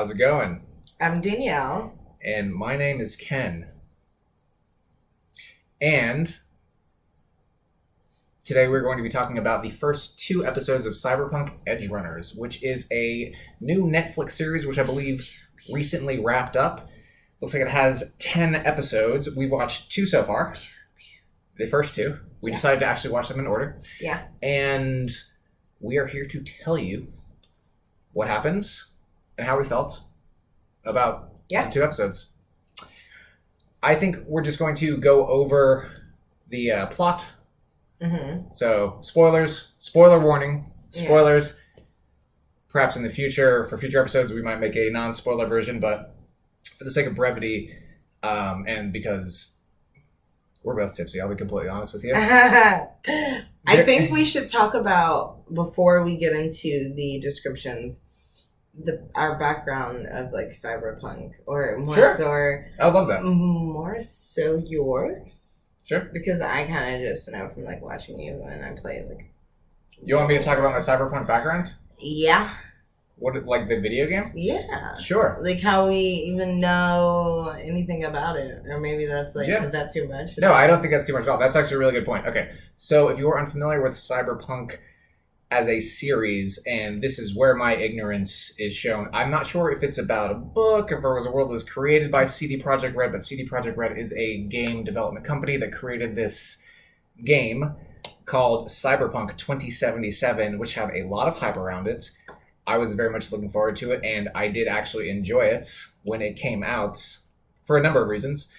How's it going? I'm Danielle. And my name is Ken. And today we're going to be talking about the first 2 episodes of Cyberpunk Edgerunners, which is a new Netflix series which I believe recently wrapped up. Looks like it has 10 episodes. We've watched 2 so far. The first 2. We decided to actually watch them in order. Yeah. And we are here to tell you what happens and how we felt about the 2 episodes. I think we're just going to go over the plot. Mm-hmm. So, spoiler warning, spoilers. Yeah. Perhaps in the future, for future episodes, we might make a non-spoiler version, but for the sake of brevity, and because we're both tipsy, I'll be completely honest with you. I think we should talk about, before we get into the descriptions, our background of like Cyberpunk, or more so. I love that. More so yours. Sure. Because I kind of just know from like watching you and I play like. You want me to talk about my Cyberpunk background? Yeah. What, like the video game? Yeah. Sure. Like how we even know anything about it, or maybe that's like, is that too much? No, I don't think that's too much at all. That's actually a really good point. Okay, so if you are unfamiliar with Cyberpunk as a series, and this is where my ignorance is shown. I'm not sure if it's about a book, if it was a world that was created by CD Projekt Red, but CD Projekt Red is a game development company that created this game called Cyberpunk 2077, which had a lot of hype around it. I was very much looking forward to it, and I did actually enjoy it when it came out for a number of reasons.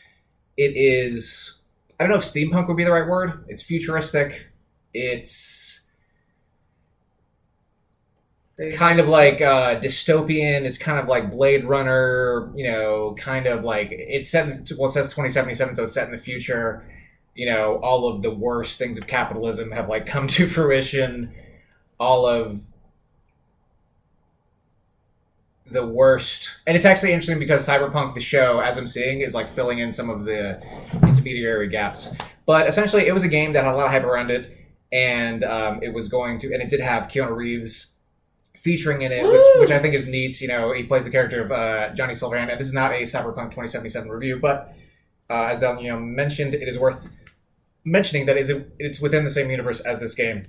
It is, I don't know if steampunk would be the right word. It's futuristic. It's kind of like dystopian. It's kind of like Blade Runner, kind of like it's set in, well, it says 2077, so it's set in the future. All of the worst things of capitalism have like come to fruition. All of the worst, and it's actually interesting because Cyberpunk, the show, as I'm seeing, is like filling in some of the intermediary gaps. But essentially, it was a game that had a lot of hype around it, and it was going to, and it did have Keanu Reeves featuring in it, which I think is neat. He plays the character of Johnny Silverhand. This is not a Cyberpunk 2077 review, but as Danielle mentioned, it is worth mentioning that it's within the same universe as this game.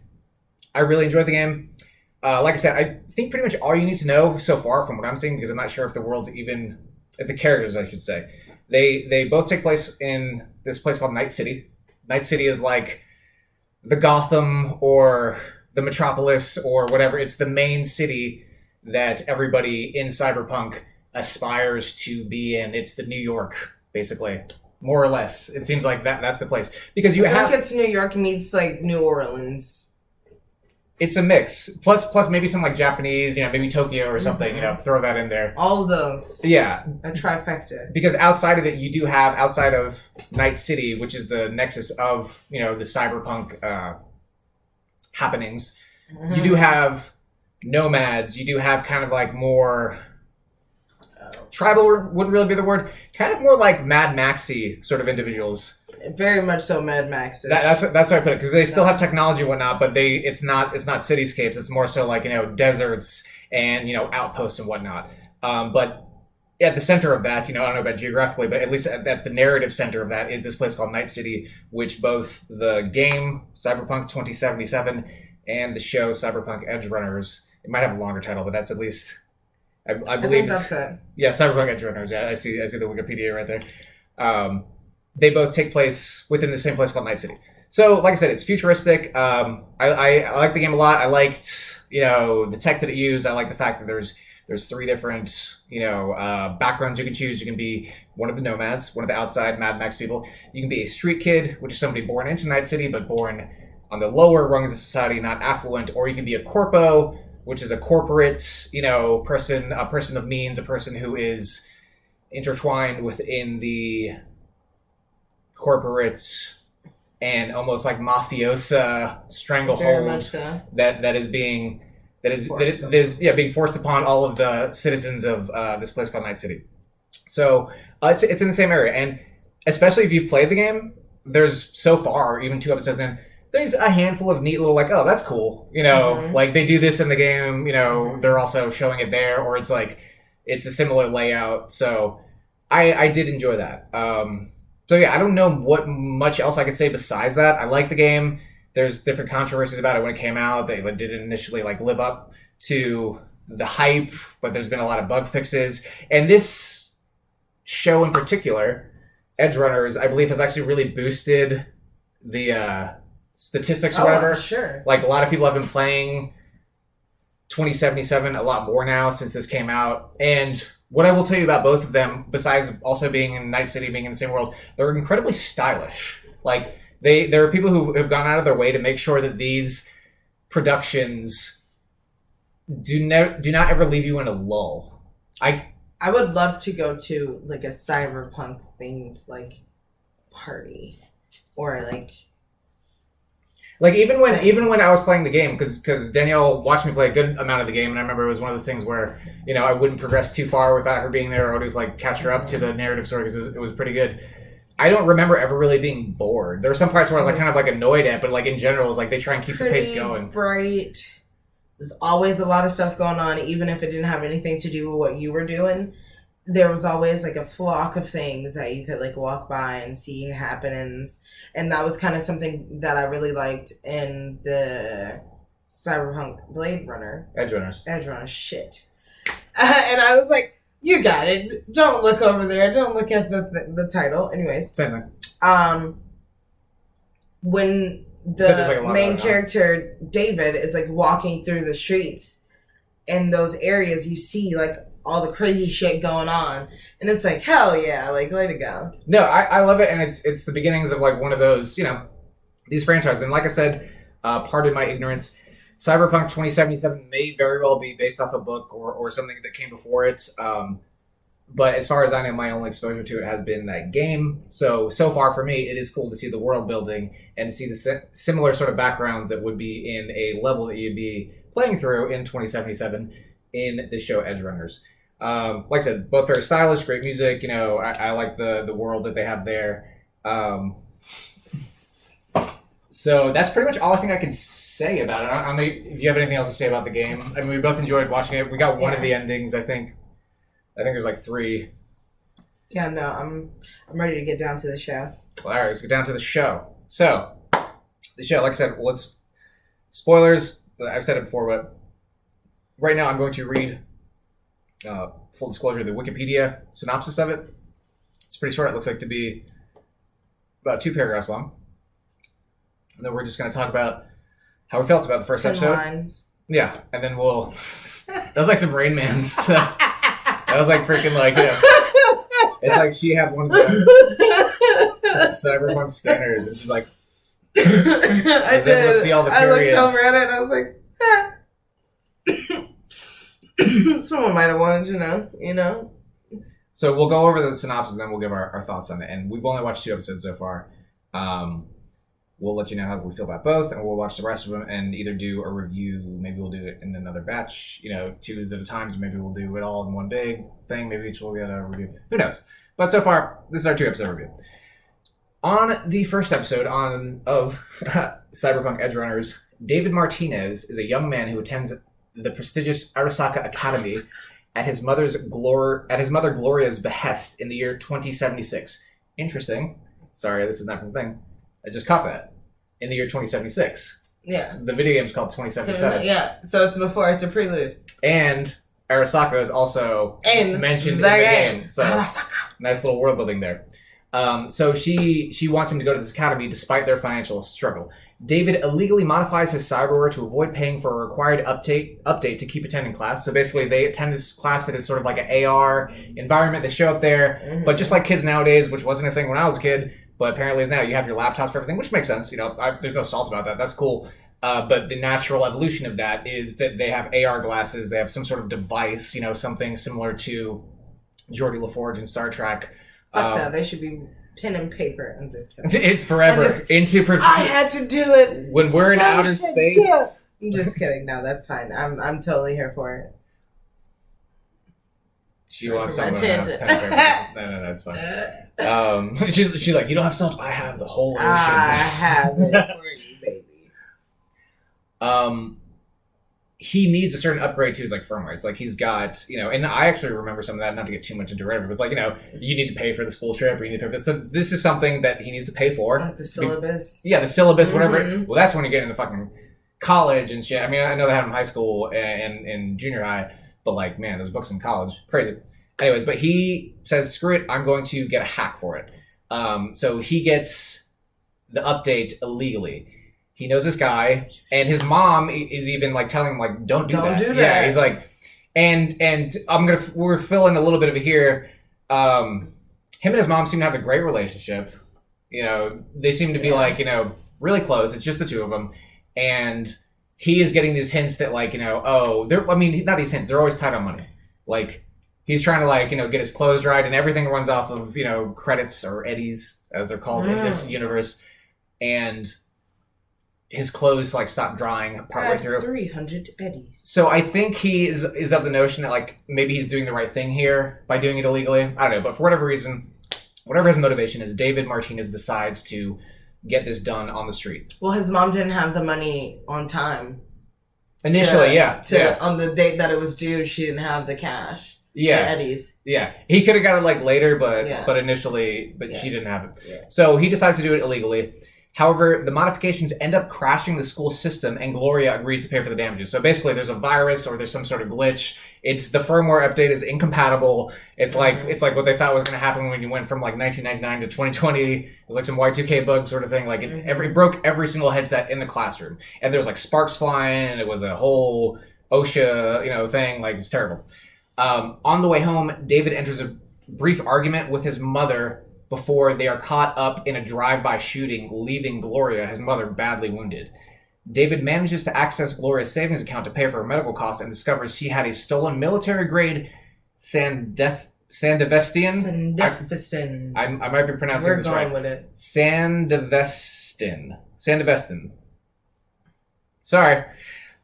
I really enjoyed the game. Like I said, I think pretty much all you need to know so far from what I'm seeing, because I'm not sure if the world's even, if the characters, I should say, they both take place in this place called Night City. Night City is like the Gotham or the Metropolis or whatever. It's the main city that everybody in Cyberpunk aspires to be in. It's the New York, basically, more or less. It seems like that's the place, because I think it's New York meets like New Orleans. It's a mix. Plus maybe some like Japanese, maybe Tokyo or something, throw that in there. All of those. Yeah. A trifecta. Because outside of it, you do have, outside of Night City, which is the nexus of, the cyberpunk happenings, you do have nomads, you do have kind of like more tribal wouldn't really be the word, kind of more like Mad Maxy sort of individuals. Very much so Mad Max. That's how I put it, because they still have technology and whatnot, but it's not cityscapes. It's more so like deserts and outposts and whatnot. But at the center of that, I don't know about geographically, but at least at the narrative center of that is this place called Night City, which both the game Cyberpunk 2077 and the show Cyberpunk Edgerunners, it might have a longer title, but that's at least I believe that's it. Yeah, Cyberpunk Edgerunners. Yeah, I see the Wikipedia right there. They both take place within the same place called Night City. So, like I said, it's futuristic. I like the game a lot. I liked, the tech that it used. I like the fact that there's 3 different, backgrounds you can choose. You can be one of the nomads, one of the outside Mad Max people. You can be a street kid, which is somebody born into Night City, but born on the lower rungs of society, not affluent. Or you can be a corpo, which is a corporate, person, a person of means, a person who is intertwined within the corporate and almost like mafiosa stranglehold that is being forced upon all of the citizens of this place called Night City. So it's in the same area, and especially if you've played the game, there's so far, even 2 episodes in, there's a handful of neat little, like, oh, that's cool. Like they do this in the game, they're also showing it there, or it's like, It's a similar layout, so I did enjoy that. So yeah, I don't know what much else I could say besides that. I like the game. There's different controversies about it when it came out. They didn't initially live up to the hype, but there's been a lot of bug fixes. And this show in particular, Edgerunners, I believe has actually really boosted the statistics or whatever. I'm sure. Like a lot of people have been playing 2077 a lot more now since this came out. And what I will tell you about both of them, besides also being in Night City, being in the same world, they're incredibly stylish. Like there are people who have gone out of their way to make sure that these productions do not ever leave you in a lull. I would love to go to like a cyberpunk themed party, or even when I was playing the game, because Danielle watched me play a good amount of the game, and I remember it was one of those things where I wouldn't progress too far without her being there, or I would just catch her up to the narrative story because it was pretty good. I don't remember ever really being bored. There were some parts where I was kind of annoyed at, but in general, it's they try and keep the pace going. Bright. There's always a lot of stuff going on, even if it didn't have anything to do with what you were doing. There was always a flock of things that you could walk by and see happenings, and that was kind of something that I really liked in the Cyberpunk Blade Runner. Edgerunners. Shit. And I was like, you got it. Don't look over there. Don't look at the title. Anyways. Same thing. When the main character, David, is walking through the streets in those areas, you see all the crazy shit going on, and it's hell yeah, way to go. No, I love it, and it's the beginnings of one of those these franchises. And like I said, pardon my ignorance, Cyberpunk 2077 may very well be based off a book or something that came before it. But as far as I know, my only exposure to it has been that game. So far for me, it is cool to see the world building and to see the similar sort of backgrounds that would be in a level that you'd be playing through in 2077 in the show Edgerunners. Like I said, both very stylish, great music. I like the world that they have there. So that's pretty much all I think I can say about it. I don't know if you have anything else to say about the game. I mean, we both enjoyed watching it. We got one of the endings, I think. I think there's 3. Yeah, no, I'm ready to get down to the show. Well, all right, let's get down to the show. So, the show, like I said, spoilers. I've said it before, but right now I'm going to read, full disclosure, the Wikipedia synopsis of it. It's pretty short. It looks like to be about 2 paragraphs long. And then we're just going to talk about how we felt about the first 10 episode. lines. Yeah, and then we'll... That was some Rain Man stuff. That was freaking it's she had one of the Cyberpunk scanners, and she's I did. Able to see all the periods. I looked over at it and I was like, someone might have wanted to know, So we'll go over the synopsis and then we'll give our thoughts on it. And we've only watched 2 episodes so far. We'll let you know how we feel about both, and we'll watch the rest of them and either do a review. Maybe we'll do it in another batch, 2 at a time. So maybe we'll do it all in one big thing. Maybe each will get a review. Who knows? But so far, this is our 2-episode review. On the first episode of Cyberpunk Edgerunners, David Martinez is a young man who attends the prestigious Arasaka Academy at his mother Gloria's behest in the year 2076. Interesting. Sorry, this is not from the thing. I just caught that. In the year 2076. Yeah. The video game's called 2077. Yeah, so it's a prelude. And Arasaka is also mentioned in the game. So Arasaka. Nice little world building there. So she wants him to go to this academy despite their financial struggle. David illegally modifies his cyberware to avoid paying for a required update to keep attending class. So basically they attend this class that is sort of like an AR environment. They show up there, but just like kids nowadays, which wasn't a thing when I was a kid, but apparently is now, you have your laptops for everything, which makes sense. There's no salts about that. That's cool. But the natural evolution of that is that they have AR glasses. They have some sort of device, something similar to Geordi LaForge in Star Trek. Fuck that. They should be pen and paper. I'm just kidding. It's forever. I had to do it. When we're in outer space. I'm just kidding. No, that's fine. I'm totally here for it. She wants someone to have pen and paper. No, that's fine. She's like, you don't have salt? I have the whole ocean. I have it for you, baby. he needs a certain upgrade to his like firmware. It's like he's got, and I actually remember some of that, not to get too much into it, but it's like, you need to pay for the school trip or you need to pay for this. So this is something that he needs to pay for. Like the syllabus. The syllabus, whatever. Well, that's when you get into fucking college and shit. I mean, I know they have in high school and in junior high, but like, man, those books in college, crazy. Anyways, but he says, screw it, I'm going to get a hack for it. So he gets the update illegally. He knows this guy, and his mom is even like telling him like, "Don't do that." Yeah, he's like, and we're filling a little bit of it here. Him and his mom seem to have a great relationship. They seem to be like really close. It's just the two of them, and he is getting these hints that like not these hints. They're always tight on money. Like he's trying to like get his clothes dried, and everything runs off of credits or eddies as they're called in this universe, and his clothes like stop drying partway through. 300 eddies. So I think he is of the notion that like maybe he's doing the right thing here by doing it illegally. I don't know, but for whatever reason, whatever his motivation is, David Martinez decides to get this done on the street. Well, his mom didn't have the money on time. Initially, on the date that it was due, she didn't have the cash. Yeah. The eddies. Yeah. He could have got it like later, but initially, she didn't have it. Yeah. So he decides to do it illegally. However, the modifications end up crashing the school system, and Gloria agrees to pay for the damages. So basically, there's a virus or there's some sort of glitch. It's the firmware update is incompatible. It's like what they thought was going to happen when you went from like 1999 to 2020. It was like some Y2K bug sort of thing. Like it broke every single headset in the classroom, and there was like sparks flying, and it was a whole OSHA thing. Like it was terrible. On the way home, David enters a brief argument with his mother before they are caught up in a drive-by shooting, leaving Gloria, his mother, badly wounded. David manages to access Gloria's savings account to pay for her medical costs and discovers she had a stolen military-grade Sandevestian. I might be pronouncing this right. We're going with it. Sandevestin. Sorry.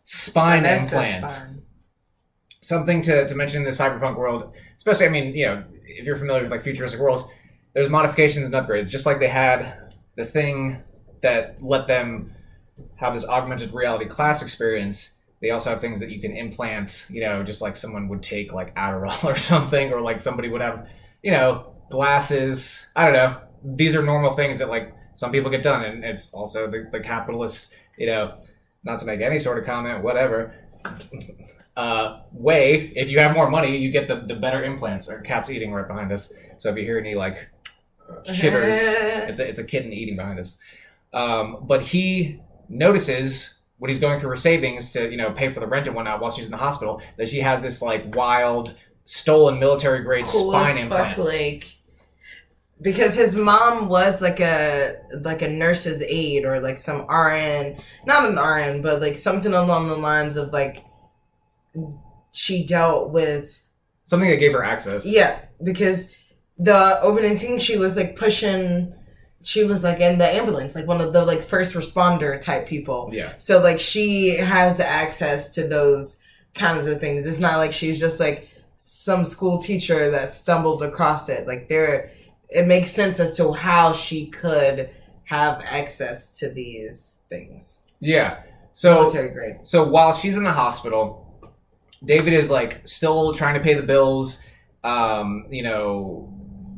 Spine implant. Something to mention in the cyberpunk world, especially, I mean, if you're familiar with like futuristic worlds, there's modifications and upgrades, just like they had the thing that let them have this augmented reality class experience. They also have things that you can implant, just like someone would take like Adderall or something, or like somebody would have, glasses. I don't know. These are normal things that like some people get done, and it's also the capitalist, not to make any sort of comment, whatever. Way, if you have more money, you get the better implants. Our cat's eating right behind us. So if you hear any like shitters, it's a kitten eating behind us. But he notices when he's going through her savings to pay for the rent and whatnot while she's in the hospital that she has this like wild stolen military grade spine implant. Because his mom was like a nurse's aide or like some RN, not an RN, but like something along the lines of like she dealt with something that gave her access. Yeah, because the opening scene, she was like she was like in the ambulance, like one of the like first responder type people. Yeah. So like she has access to those kinds of things. It's not like she's just like some school teacher that stumbled across it. Like it makes sense as to how she could have access to these things. Yeah. So military grade. So while she's in the hospital, David is like still trying to pay the bills.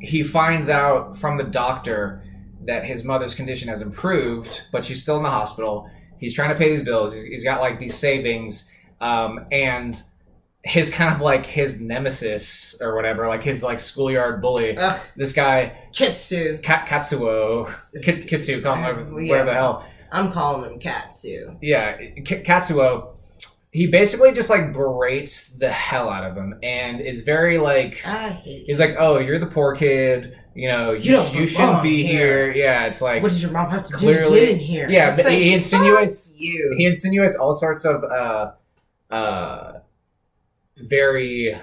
He finds out from the doctor that his mother's condition has improved, but she's still in the hospital. He's trying to pay these bills. He's got like these savings, and his kind of like his nemesis or whatever, like his like schoolyard bully. Ugh. This guy Katsuo, call him whatever the hell. I'm calling him Katsuo. Yeah, Katsuo. He basically just like berates the hell out of him and is very like, I hate he's like, oh, you're the poor kid, you shouldn't be here. Yeah, it's like, what did your mom have to do to get in here? Yeah, but like, he insinuates all sorts of very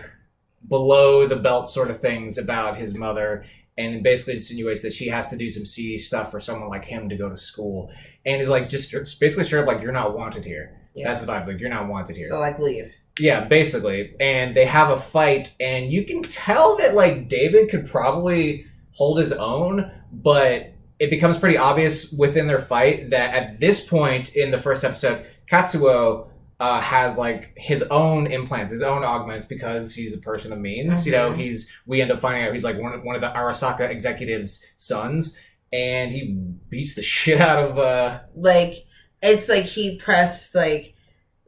below the belt sort of things about his mother, and basically insinuates that she has to do some seedy stuff for someone like him to go to school, and is like just basically straight up like, you're not wanted here. Yeah. That's the vibes, like, you're not wanted here. So, like, leave. Yeah, basically. And they have a fight, and you can tell that, like, David could probably hold his own, but it becomes pretty obvious within their fight that at this point in the first episode, Katsuo has like his own implants, his own augments because he's a person of means. You know, we end up finding out he's like one of the Arasaka executives' sons, and he beats the shit out of like it's like he pressed like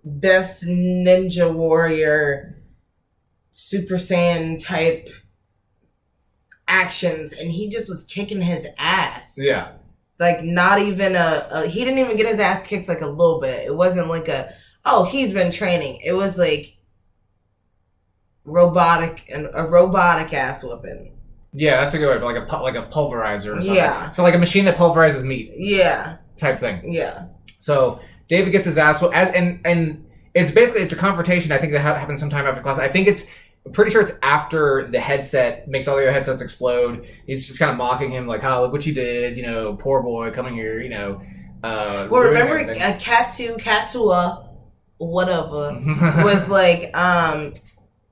best ninja warrior Super Saiyan type actions, and he just was kicking his ass. Yeah. Like not even he didn't even get his ass kicked like a little bit. It wasn't like he's been training. It was like a robotic ass whooping. Yeah, that's a good way, but like a pulverizer or something. Yeah. So like a machine that pulverizes meat. Yeah. Type thing. Yeah. So David gets his ass whooped, and it's basically a confrontation. I think that happens sometime after class. I'm pretty sure it's after the headset makes all the other headsets explode. He's just kind of mocking him, like, "Oh, look what you did, you know, poor boy, coming here, you know." Well, remember, Katsua, whatever, was like,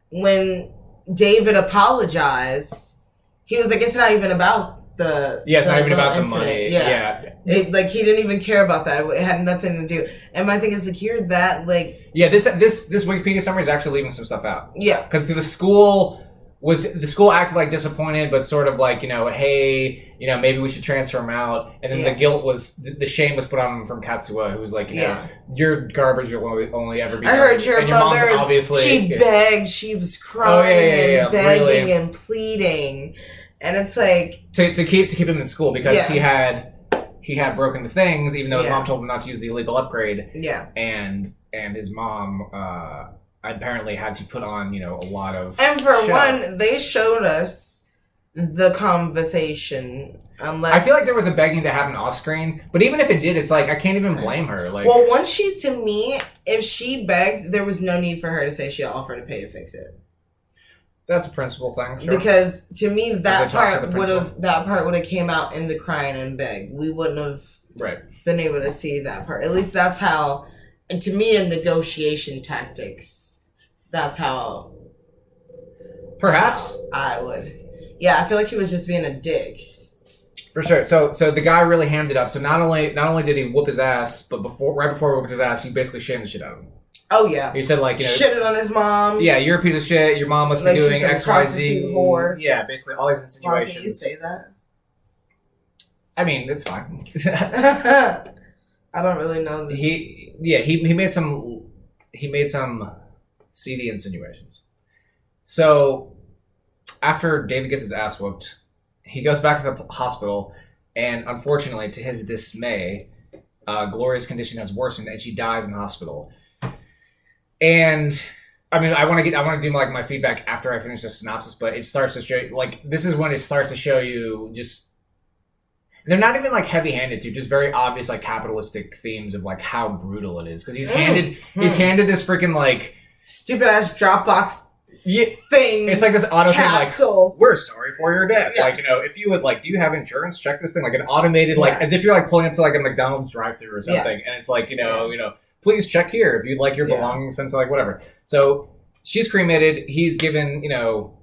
when David apologized, he was like, "It's not even about the it's not even about the incident." money. Yeah. Like he didn't even care about that. It had nothing to do. And my thing is like you're that like this Wikipedia summary is actually leaving some stuff out. Yeah, because the school acted like disappointed, but sort of like, you know, hey, you know, maybe we should transfer him out. And then the guilt was the shame was put on him from Katsua, who was like, you know, you're garbage. You'll only ever be. I heard your mother. Obviously, she begged. She was crying and begging and pleading. And it's like to keep him in school because he had broken the things, even though his mom told him not to use the illegal upgrade. Yeah. And his mom apparently had to put on, you know, a lot of. And for one, they showed us the conversation. Unless I feel like there was a begging to happen off screen, but even if it did, it's like I can't even blame her. Like, well, to me, if she begged, there was no need for her to say she'll offer to pay to fix it. That's a principle thing, sure. Because to me, that part would have came out in the crying and beg. We wouldn't have been able to see that part. At least that's how. And to me, in negotiation tactics, that's how. Perhaps I would. Yeah, I feel like he was just being a dick. For sure. So the guy really hammed it up. So not only did he whoop his ass, but right before he whooped his ass, he basically shamed the shit out of him. Oh, yeah. He said, like, you know... shitted on his mom. Yeah, you're a piece of shit. Your mom must be doing X, Y, Z. Whore. Yeah, basically all these insinuations. Can you say that? I mean, it's fine. I don't really know. He made some seedy insinuations. So, after David gets his ass whooped, he goes back to the hospital, and unfortunately, to his dismay, Gloria's condition has worsened, and she dies in the hospital. And I mean, I want to do like my feedback after I finish the synopsis, but it starts to show like this is when it starts to show you just they're not even like heavy-handed to just very obvious like capitalistic themes of like how brutal it is because he's handed this freaking like stupid ass Dropbox thing. It's like this auto capsule. Thing like we're sorry for your death. Yeah. Like, you know, if you would like, do you have insurance? Check this thing like an automated like as if you're like pulling up to like a McDonald's drive-through or something, and it's like you know. Please check here if you'd like your belongings sent to like whatever. So she's cremated. He's given, you know,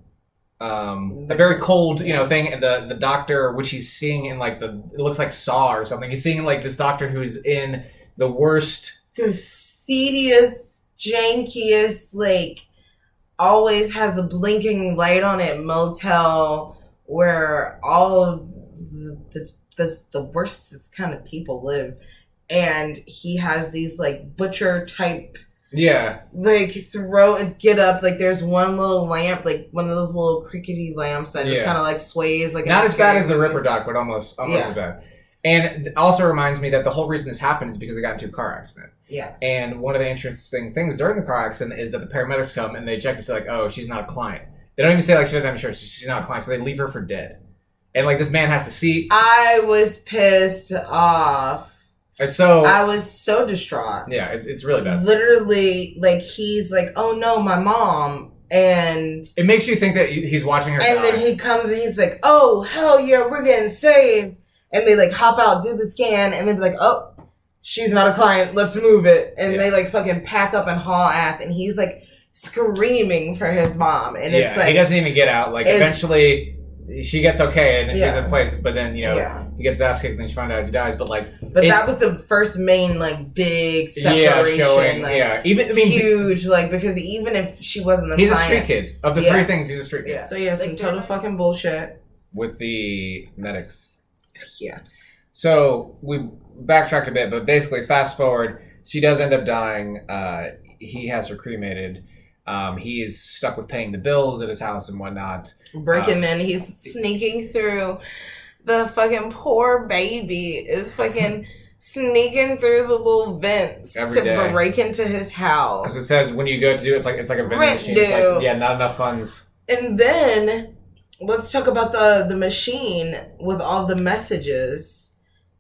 a very cold, you know, thing. And the doctor, which he's seeing in like it looks like Saw or something. He's seeing like this doctor who's in the worst, the seediest, jankiest, like always has a blinking light on it motel where all of the worst kind of people live. And he has these like butcher type, like get up. Like there's one little lamp, like one of those little crickety lamps that just kind of like sways. Like not as bad as the Ripper Doc, but almost as bad. And it also reminds me that the whole reason this happened is because they got into a car accident. Yeah. And one of the interesting things during the car accident is that the paramedics come and they check to say like, oh, she's not a client. They don't even say like she doesn't have insurance. She's not a client, so they leave her for dead. And like this man has to see. I was pissed off. And so I was so distraught. Yeah, it's really bad. Literally, like he's like, "Oh no, my mom," and it makes you think that he's watching her. And then he comes and he's like, "Oh hell yeah, we're getting saved!" And they like hop out, do the scan, and then be like, "Oh, she's not a client. Let's move it." And they like fucking pack up and haul ass, and he's like screaming for his mom, and it's like he doesn't even get out. Like eventually. she gets okay and then she's in place, but then, you know, he gets his ass kicked and then she finds out he dies. But like, that was the first main like big separation, showing, even huge, like, because even if she wasn't the he's client, a street kid. Of the three things, he's a street kid. Yeah. So yeah, some total fucking bullshit with the medics. Yeah. So we backtracked a bit, but basically, fast forward, she does end up dying. He has her cremated. He is stuck with paying the bills at his house and whatnot. Breaking in, he's sneaking through. The fucking poor baby is fucking sneaking through the little vents every day. Break into his house. Because it says when you go to do it's like a vending machine. It's like, not enough funds. And then let's talk about the machine with all the messages.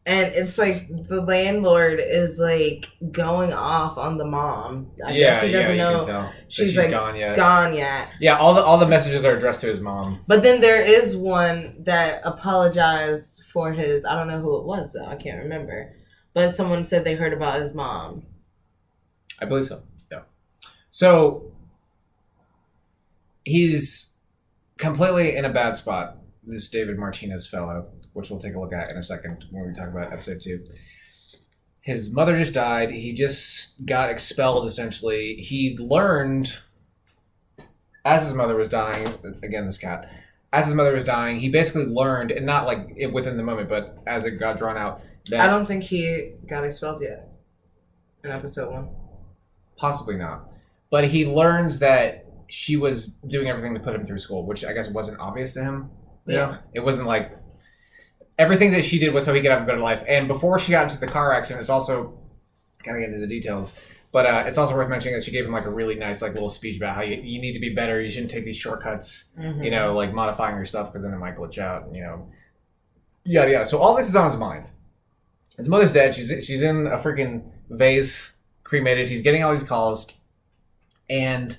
And it's like the landlord is like going off on the mom. I guess he doesn't know can tell she's like gone yet. Yeah, all the messages are addressed to his mom. But then there is one that apologized for his. I don't know who it was though. I can't remember. But someone said they heard about his mom. I believe so. Yeah. So he's completely in a bad spot. This David Martinez fellow, which we'll take a look at in a second when we talk about episode 2. His mother just died. He just got expelled, essentially. He learned, as his mother was dying, again, this cat, as his mother was dying, he basically learned, and not like within the moment, but as it got drawn out, that... I don't think he got expelled yet in episode 1. Possibly not. But he learns that she was doing everything to put him through school, which I guess wasn't obvious to him. Yeah. It wasn't like... Everything that she did was so he could have a better life. And before she got into the car accident, it's also... Kind of get into the details. But it's also worth mentioning that she gave him like a really nice like little speech about how you need to be better. You shouldn't take these shortcuts. You know, like modifying yourself because then it might glitch out. You know, yada yada. So all this is on his mind. His mother's dead. She's in a freaking vase, cremated. He's getting all these calls, and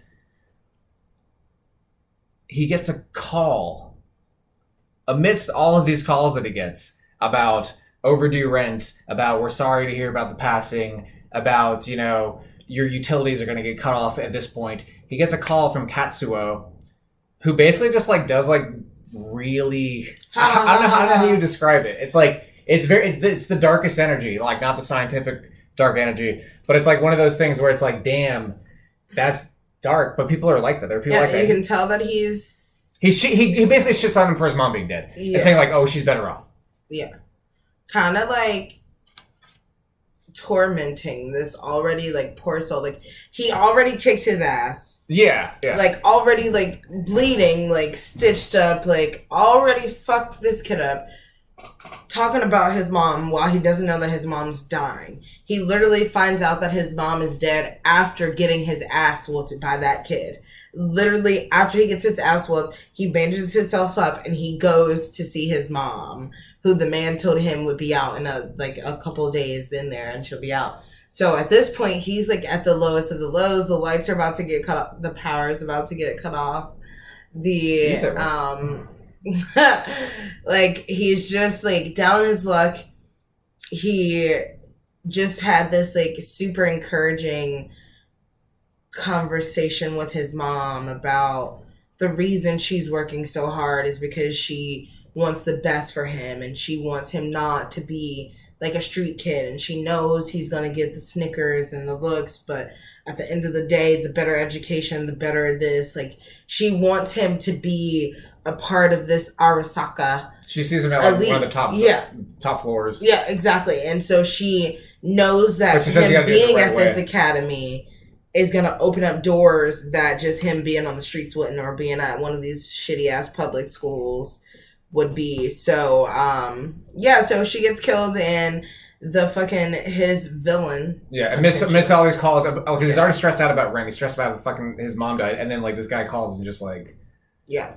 he gets a call. Amidst all of these calls that he gets about overdue rent, about we're sorry to hear about the passing, about, you know, your utilities are going to get cut off at this point. He gets a call from Katsuo, who basically just like does like really, I don't know how you describe it. It's like, it's the darkest energy, like not the scientific dark energy, but it's like one of those things where it's like, damn, that's dark, but people are like that. There are people like that. You can tell that he basically shits on him for his mom being dead. And saying like, oh, she's better off. Yeah. Kind of like tormenting this already like poor soul. Like he already kicked his ass. Yeah. Like already like bleeding, like stitched up, like already fucked this kid up. Talking about his mom while he doesn't know that his mom's dying. He literally finds out that his mom is dead after getting his ass whooped by that kid. Literally after he gets his ass whooped, he bandages himself up and he goes to see his mom, who the man told him would be out in a couple of days in there and she'll be out. So at this point, he's like at the lowest of the lows. The lights are about to get cut off. The power is about to get cut off. Like he's just like down on his luck. He just had this like super encouraging conversation with his mom about the reason she's working so hard is because she wants the best for him and she wants him not to be like a street kid, and she knows he's going to get the Snickers and the looks, but at the end of the day, the better education, the better this. Like she wants him to be a part of this Arasaka. She sees him at like one of the top floors. Yeah, exactly. And so she knows that him being at this academy is going to open up doors that just him being on the streets wouldn't, or being at one of these shitty ass public schools would be. So, so she gets killed and the fucking, his villain. Yeah, and miss all these calls. Because he's already stressed out about rent. He's stressed about fucking his mom died. And then like this guy calls and just like. Yeah.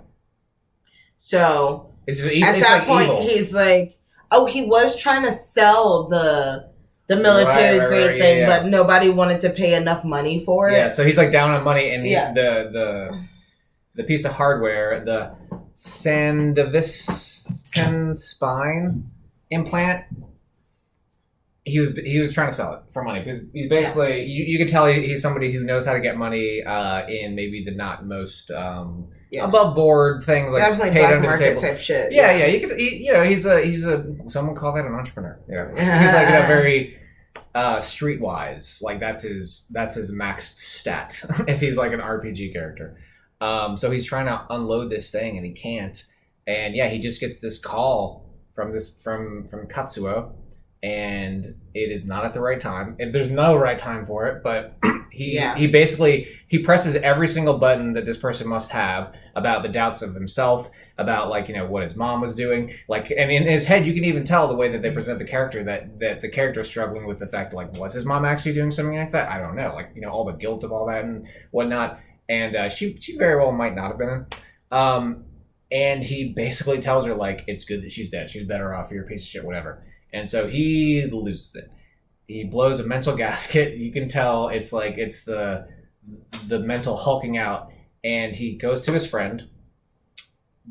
So, it's just, at that point, he's like, oh, he was trying to sell the military grade thing, but nobody wanted to pay enough money for it. Yeah, so he's like down on money, and the piece of hardware, the Sandoviscan spine implant, he was trying to sell it for money because he's basically you can tell he's somebody who knows how to get money in maybe the not most above board things like definitely paid black under the market table type shit. Yeah, you could he's a someone call that an entrepreneur. He's like very streetwise, like that's his maxed stat if he's like an RPG character. So he's trying to unload this thing and he can't, and he just gets this call from Katsuo, and it is not at the right time. There's no right time for it, but he basically presses every single button that this person must have about the doubts of himself, about like what his mom was doing, like, and in his head you can even tell the way that they present the character that the character is struggling with the fact like, was his mom actually doing something like that? I don't know, like all the guilt of all that and whatnot, and she very well might not have been. And he basically tells her like, it's good that she's dead, she's better off, you're a piece of shit, whatever. And so he loses it. He blows a mental gasket. You can tell it's the mental hulking out. And he goes to his friend.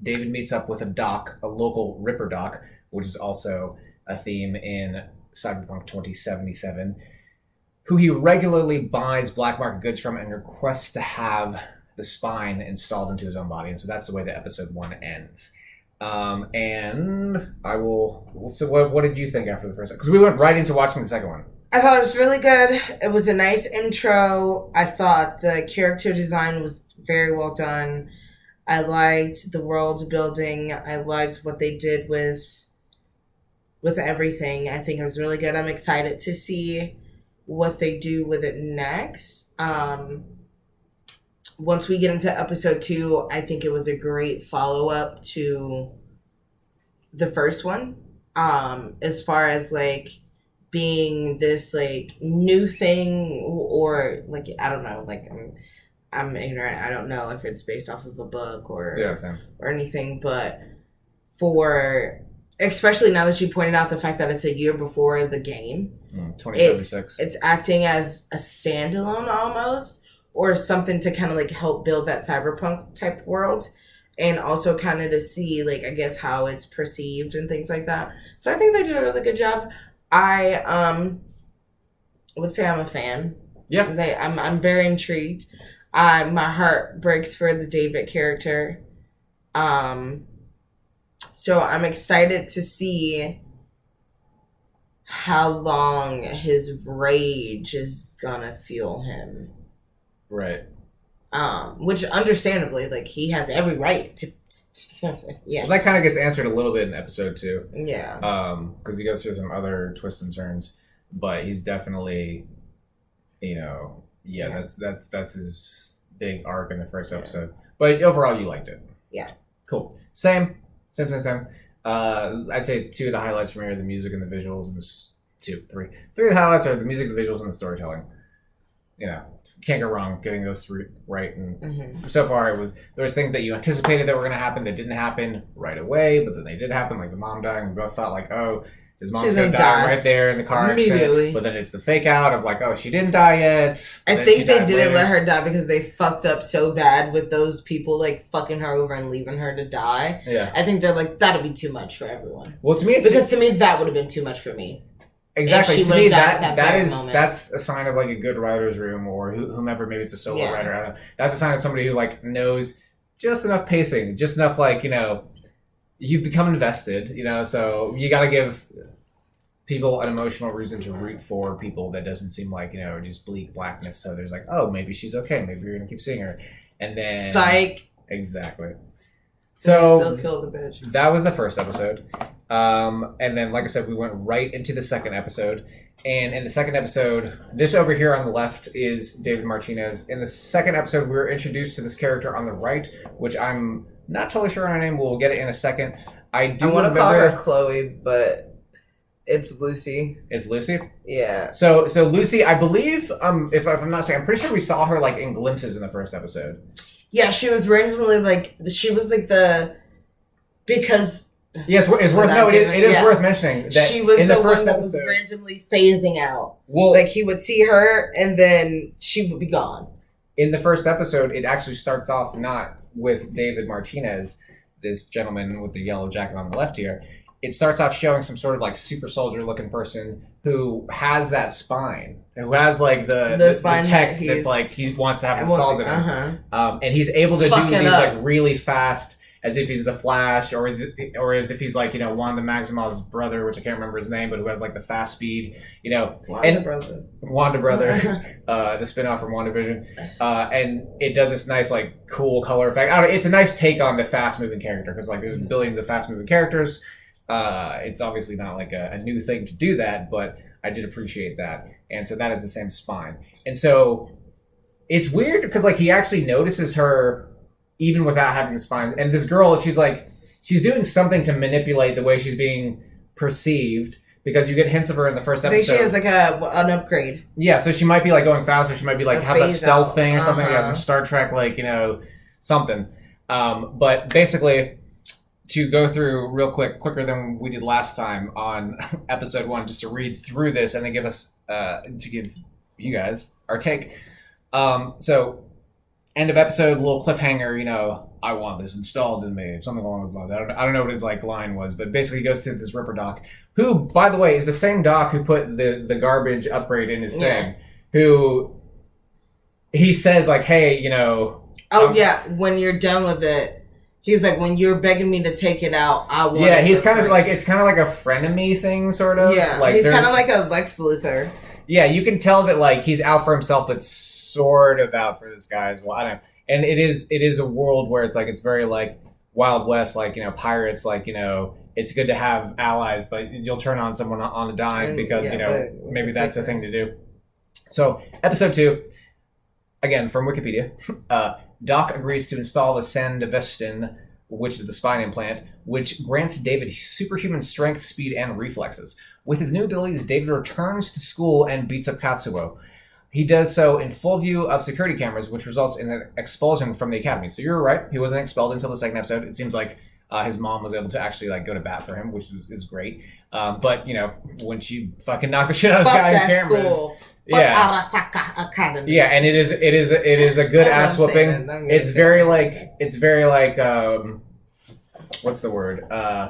David meets up with a local Ripper doc, which is also a theme in Cyberpunk 2077, who he regularly buys black market goods from and requests to have the spine installed into his own body. And so that's the way that episode 1 ends. And I will. So, what did you think after the first? Because we went right into watching the second one. I thought it was really good. It was a nice intro. I thought the character design was very well done. I liked the world building. I liked what they did with everything. I think it was really good. I'm excited to see what they do with it next. Once we get into episode 2, I think it was a great follow-up to the first one. As far as like being this like new thing, or like, I don't know, like I'm ignorant. I don't know if it's based off of a book or anything, but especially now that you pointed out the fact that it's a year before the game, 2076. It's acting as a standalone almost, or something to kind of like help build that cyberpunk type world, and also kind of to see like, I guess, how it's perceived and things like that. So I think they did a really good job. I would say I'm a fan. Yeah. I'm very intrigued. My heart breaks for the David character. So I'm excited to see how long his rage is gonna fuel him. Right. Which understandably, like, he has every right to yeah. Well, that kind of gets answered a little bit in episode 2. Yeah. Because he goes through some other twists and turns, but he's definitely, that's his big arc in the first episode. But overall, you liked it. Yeah. Cool. Same. I'd say 2 of the highlights for me are the music and the visuals, and 3 of the highlights are the music, the visuals, and the storytelling. Can't go wrong getting those 3 right. And so far, there was things that you anticipated that were going to happen that didn't happen right away, but then they did happen, like the mom dying. We both thought like, oh, his mom's going to die right there in the car accident. But then it's the fake out of like, oh, she didn't die yet. I think they didn't let her die because they fucked up so bad with those people like fucking her over and leaving her to die. Yeah. I think they're like, that'd be too much for everyone. Well, to me, to me, that would have been too much for me. Exactly. To me, that's a sign of like a good writer's room, or whomever, maybe it's a solo writer. I don't know. That's a sign of somebody who like knows just enough pacing, just enough like, you've become invested, so you got to give people an emotional reason to root for people that doesn't seem like, just bleak blackness. So there's like, oh, maybe she's okay. Maybe you're going to keep seeing her. And then... Psych. Exactly. So still kill the bitch. That was the first episode. And then, like I said, we went right into the second episode. And in the second episode, this over here on the left is David Martinez. In the second episode, we were introduced to this character on the right, which I'm not totally sure on her name. We'll get it in a second. I want to call her Chloe, but it's Lucy. Is Lucy? Yeah. So Lucy, I believe, if I'm not saying, I'm pretty sure we saw her like in glimpses in the first episode. Yeah, she was randomly because. Yeah, it's worth it is worth mentioning that she was in the first one that episode, was randomly phasing out. Well, like he would see her and then she would be gone. In the first episode, it actually starts off not with David Martinez, this gentleman with the yellow jacket on the left here. it starts off showing some sort of like super soldier looking person who has that spine, who has like the spine tech that's like he wants to have installed in him, and he's able to Fucking do these up. like really fast, as if he's the Flash, or as if he's like Wanda Maximoff's brother, which I can't remember his name, but who has like the fast speed, Wanda brother, the spinoff from WandaVision, and it does this nice like cool color effect. I don't know, it's a nice take on the fast moving character because like there's billions of fast moving characters. It's obviously not like a new thing to do that, but I did appreciate that, and so that is the same spine, and so it's weird because like he actually notices her even without having the spine. And this girl, she's doing something to manipulate the way she's being perceived, because you get hints of her in the first episode. I think she has like an upgrade. Yeah, so she might be like going faster. She might be like have that stealth thing or something. Yeah, some Star Trek like something. But basically, to go through real quicker than we did last time on episode 1, just to read through this and then give us to give you guys our take. So. End of episode, little cliffhanger, I want this installed in me, something along those lines. I don't know what his line was, but basically he goes to this Ripper doc, who, by the way, is the same doc who put the garbage upgrade in his thing, who he says like, hey, when you're done with it, he's like, when you're begging me to take it out, I want he's kind of like, it's kind of like a frenemy thing, sort of. Yeah, like, he's kind of like a Lex Luthor. Yeah, you can tell that like he's out for himself, but sort of out for this guy as well. I don't know. And it is a world where it's like it's very like Wild West, like pirates, like it's good to have allies, but you'll turn on someone on a dime because maybe that's the thing to do. So episode 2, again from Wikipedia, Doc agrees to install the Sandevistan, which is the spine implant, which grants David superhuman strength, speed, and reflexes. With his new abilities, David returns to school and beats up Katsuo. He does so in full view of security cameras, which results in an expulsion from the academy. So you're right. He wasn't expelled until the second episode. It seems like his mom was able to actually like go to bat for him, which is great. But when she fucking knocked the shit out of this guy in cameras, school. Arasaka Academy. Yeah, and it is a good ass whooping. It's very like what's the word?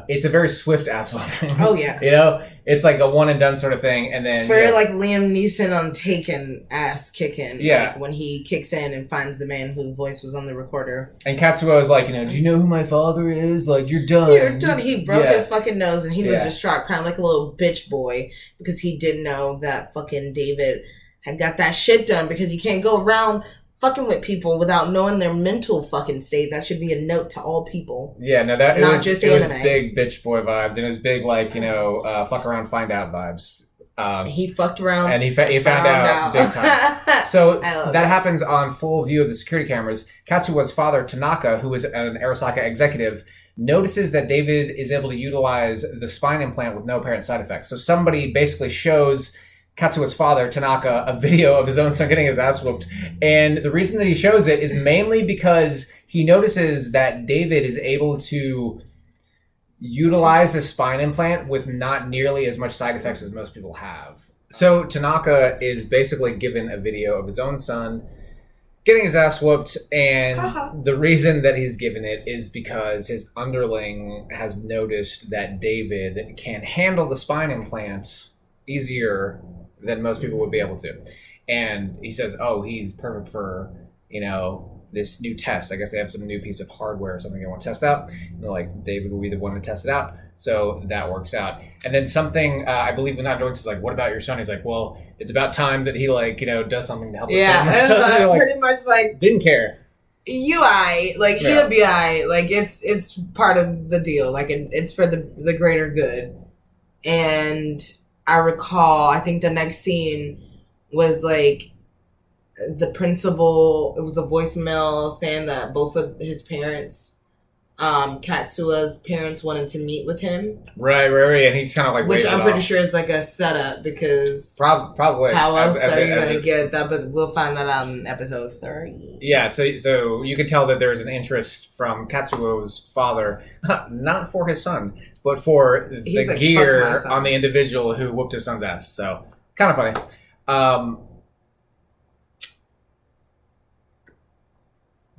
It's a very swift ass whooping. Oh yeah. It's like a one and done sort of thing, and then it's very like Liam Neeson on Taken ass kicking. Yeah. Like when he kicks in and finds the man whose voice was on the recorder. And Katsuo is like, do you know who my father is? Like, you're done. You're done. He broke his fucking nose and he was distraught, crying like a little bitch boy because he didn't know that fucking David had got that shit done, because you can't go around fucking with people without knowing their mental fucking state. That should be a note to all people. Yeah, no, that not it was, just it anime. was big bitch boy vibes, and it was big like fuck around, find out vibes. He fucked around and he found out big time. So that happens on full view of the security cameras. Katsuo's father, Tanaka, who is an Arasaka executive, notices that David is able to utilize the spine implant with no apparent side effects. So somebody basically shows Katsuo's father, Tanaka, a video of his own son getting his ass whooped. And the reason that he shows it is mainly because he notices that David is able to utilize the spine implant with not nearly as much side effects as most people have. So Tanaka is basically given a video of his own son getting his ass whooped, and the reason that he's given it is because his underling has noticed that David can handle the spine implant easier than most people would be able to. And he says, he's perfect for, this new test. I guess they have some new piece of hardware or something they want to test out. And they're like, David will be the one to test it out. So that works out. And then something, I believe when is like, what about your son? He's like, well, it's about time that he does something to help him. Yeah, pretty much like, didn't care. He'll be like, it's part of the deal. Like it's for the greater good. And I recall, I think the next scene was like the principal, it was a voicemail saying that both of his parents, Katsuo's parents, wanted to meet with him. Right. And he's kind of like, which I'm pretty sure is like a setup, because probably how else are you going to get that? But we'll find that out in episode 3. Yeah, so you can tell that there's an interest from Katsuo's father, not for his son, but for the gear on the individual who whooped his son's ass. So kind of funny.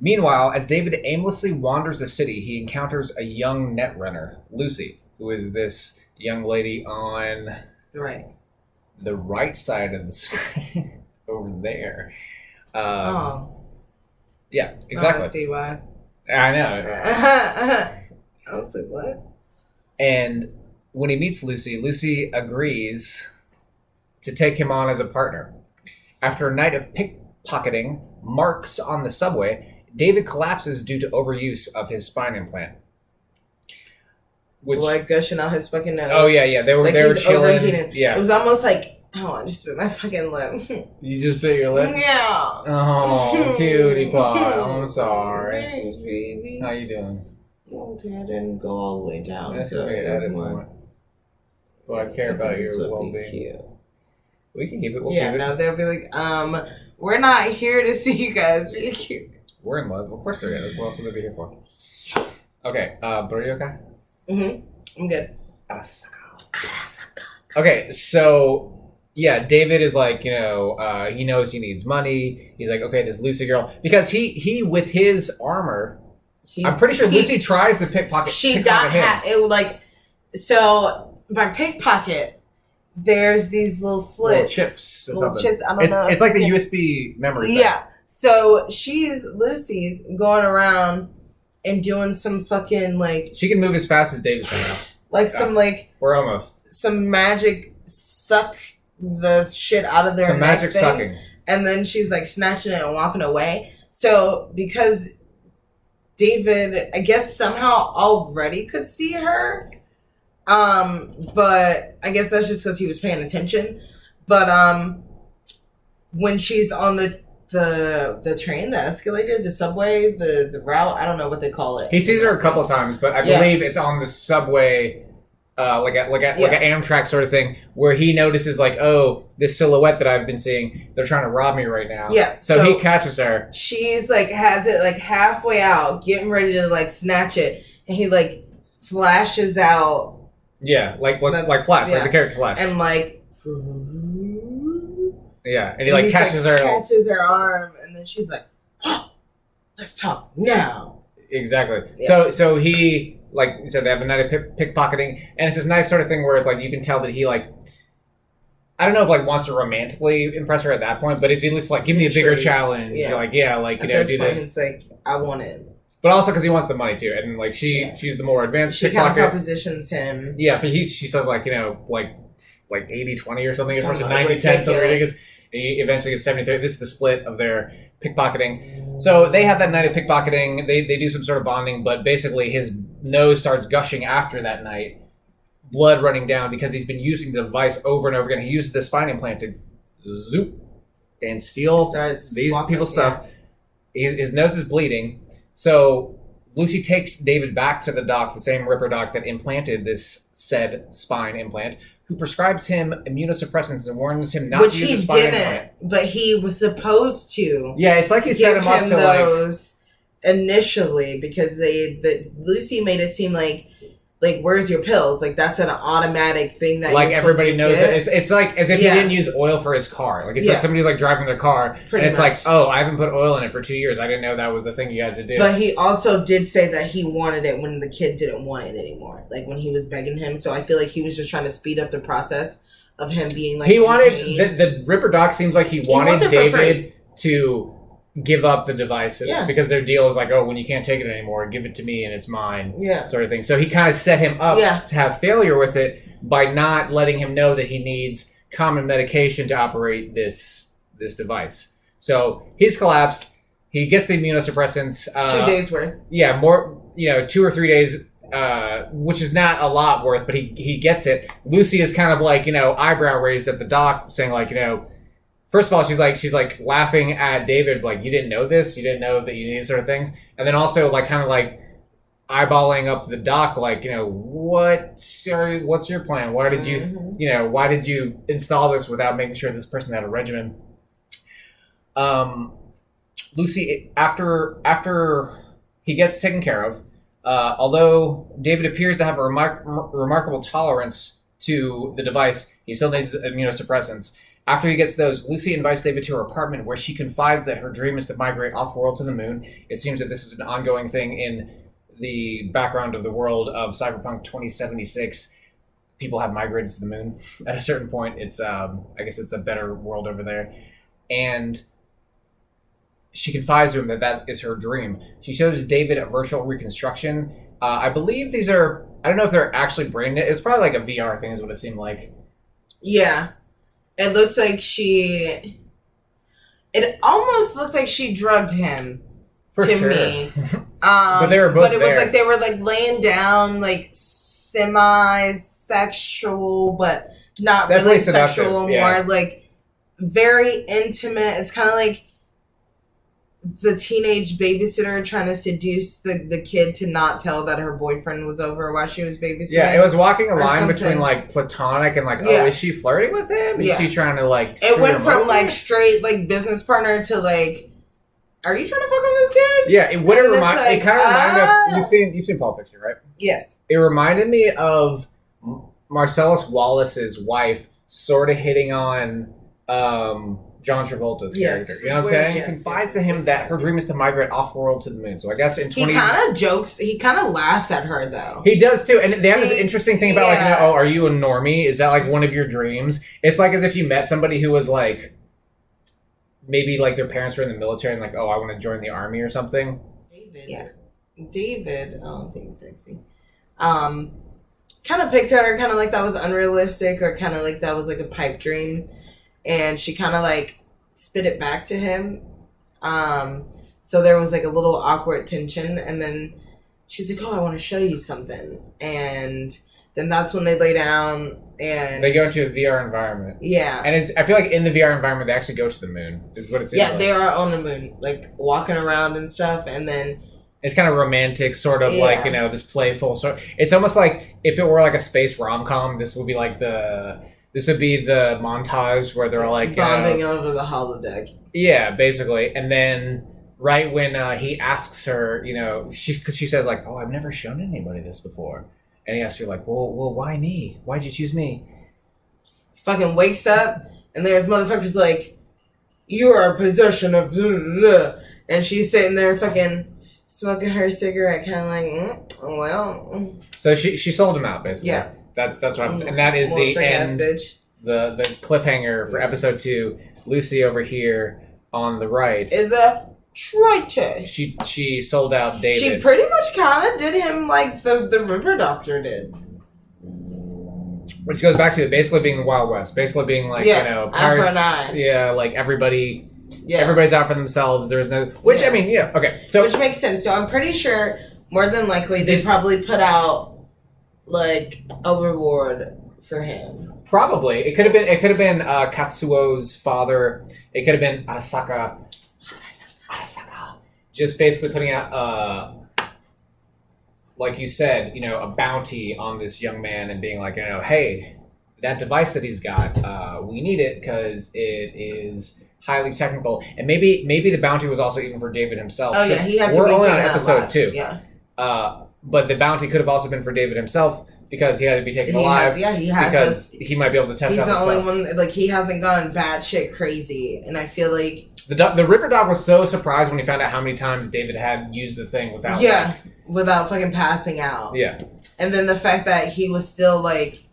Meanwhile, as David aimlessly wanders the city, he encounters a young netrunner, Lucy, who is this young lady on Right. the right side of the screen over there. Yeah, exactly. I see why. I know. I was like, what? And when he meets Lucy, Lucy agrees to take him on as a partner. After a night of pickpocketing marks on the subway, David collapses due to overuse of his spine implant. Which, like gushing out his fucking nose. Oh yeah. They were chilling. Overheated. Yeah. It was almost like, oh, I just bit my fucking lip. You just bit your lip? Yeah. Oh, cutie pie. I'm sorry. Thanks, baby. How you doing? Well, I didn't go all the way down. That's so okay. I didn't want it. Well, I care about your well-being. Cute. We can keep it. We'll keep it. No, they'll be like, we're not here to see you guys be cute. We're in love. Of course they're in. What else would they be here for? Okay, but are you okay? Mm-hmm. I'm good. Okay, so yeah, David is like, he knows he needs money. He's like, okay, this Lucy girl, because he with his armor, I'm pretty sure Lucy tries to pickpocket. She got so by pickpocket, there's these little slits, chips. I don't know. It's like the USB memory. Yeah. So Lucy's going around and doing some fucking she can move as fast as David somehow. We're almost some magic suck the shit out of their some magic thing, sucking, and then she's snatching it and walking away. So because David, I guess somehow already could see her, but I guess that's just because he was paying attention. But when she's on the train, the escalator, the subway, the route, I don't know what they call it. He sees her a couple of times, but I believe it's on the subway, like an Amtrak sort of thing, where he notices this silhouette that I've been seeing, they're trying to rob me right now. Yeah. So he catches her. She's has it halfway out, getting ready to snatch it, and he flashes out. Yeah, like Flash, like the character Flash. And yeah, and he catches her. Catches her arm, and then she's like, oh, let's talk now. Exactly. Yeah. So he, you said, they have the night of pickpocketing, and it's this nice sort of thing where it's you can tell that he, I don't know if wants to romantically impress her at that point, but it's at least give me a bigger challenge. Yeah. You're do this. It's I want it. But also because he wants the money too, and she's the more advanced she pickpocket. Kind of propositions him. Yeah, she says 80-20 or something. At first, 90-10, something ridiculous. He eventually gets 70-30. This is the split of their pickpocketing. So they have that night of pickpocketing. They do some sort of bonding, but basically his nose starts gushing after that night, blood running down because he's been using the device over and over again. He uses the spine implant to zoop and steal these people's stuff. His nose is bleeding. So Lucy takes David back to the doc, the same Ripper doc that implanted this said spine implant, who prescribes him immunosuppressants and warns him not to use the spine implant. But he was supposed to. Yeah, it's he set him up to those initially because Lucy made it seem where's your pills? That's an automatic thing that everybody knows it. It's as if he didn't use oil for his car. It's somebody's driving their car and it's much. I haven't put oil in it for 2 years. I didn't know that was the thing you had to do. But he also did say that he wanted it when the kid didn't want it anymore. When he was begging him. So I feel he was just trying to speed up the process of him being he wanted the Ripper doc seems like he wanted David to give up the devices because their deal is when you can't take it anymore, give it to me and it's mine, sort of thing. So he kind of set him up to have failure with it by not letting him know that he needs common medication to operate this device. So he's collapsed. He gets the immunosuppressants. 2 days worth. Yeah, more 2 or 3 days, which is not a lot worth, but he gets it. Lucy is kind of eyebrow raised at the doc, saying first of all, she's laughing at David, you didn't know this, you didn't know that you needed sort of things, and then also eyeballing up the doc, what's your plan? Why did you, why did you install this without making sure this person had a regimen? Lucy, after he gets taken care of, although David appears to have a remarkable tolerance to the device, he still needs immunosuppressants. After he gets those, Lucy invites David to her apartment where she confides that her dream is to migrate off-world to the moon. It seems that this is an ongoing thing in the background of the world of Cyberpunk 2076, people have migrated to the moon at a certain point. It's I guess it's a better world over there, and she confides to him that is her dream. She shows David a virtual reconstruction. I believe these are, I don't know if they're actually brain knit. It's probably like a VR thing is what it seemed like. Yeah. It looks like it almost looked like she drugged him. For to sure. me. But they were both But it was there. like they were like laying down like semi-sexual, but not Definitely really seductive, sexual, yeah. more like very intimate. It's kind of like the teenage babysitter trying to seduce the kid to not tell that her boyfriend was over while she was babysitting. Yeah, it was walking a line something. between like platonic and like, Yeah. oh, is she flirting with him? Is she trying to like? It screw went him from over? like straight like business partner to like, are you trying to fuck on this kid? Yeah, it would have And then it's reminded. like, It kind of reminded me of you've seen Pulp Fiction, right? Yes. It reminded me of Marcellus Wallace's wife, sort of hitting on John Travolta's character. You know what I'm saying? Yes, Confides to him that her dream is to migrate off-world to the moon. So I guess in 20... He kind of jokes. He kind of laughs at her, though. He does, too. And they have this interesting thing about, like, yeah. oh, are you a normie? Is that, like, one of your dreams? It's like as if you met somebody who was, like, maybe, like, their parents were in the military and, like, oh, I want to join the army or something. David. I don't think he's sexy. Kind of picked at her, kind of like that was unrealistic, or kind of like that was, like, a pipe dream. And she kind of, like, spit it back to him. So there was like a little awkward tension, and then she's like, oh, I want to show you something. And then that's when they lay down and they go into a VR environment. Yeah. And I feel like in the VR environment they actually go to the moon. Is what it seems like. They are on the moon, like walking around and stuff, and then it's kind of romantic, sort of like, you know, this playful sort. It's almost like if it were like a space rom-com, this would be the montage where they're like bonding over the holodeck. Yeah, basically. And then right when he asks her, you know, because she says like, "Oh, I've never shown anybody this before," and he asks her like, "Well, why me? Why'd you choose me?" He fucking wakes up and there's motherfuckers like, "You are a possession of," and she's sitting there fucking smoking her cigarette, kind of like, well. So she sold him out, basically. Yeah. That's what happens, and that is the end. The cliffhanger for episode 2. Lucy over here on the right is a traitor. She sold out David. She pretty much kind of did him like the Ripper Doctor did. Which goes back to basically being the Wild West, basically being like, you know, pirates. Yeah, like everybody's out for themselves. There's no, which I mean, yeah, okay. So which makes sense. So I'm pretty sure more than likely they probably put out like a reward for him. Probably. It could have been Katsuo's father. It could have been Arasaka. Just basically putting out like you said, you know, a bounty on this young man and being like, you know, hey, that device that he's got, we need it because it is highly technical. And maybe the bounty was also even for David himself. Oh yeah, he had to we're be only on taken episode alive. 2. Yeah. But the bounty could have also been for David himself because he had to be taken alive. He has because he might be able to test he's out the only stuff. one, like, he hasn't gone batshit crazy, and I feel like the Ripper Dog was so surprised when he found out how many times David had used the thing without without fucking passing out. Yeah. And then the fact that he was still like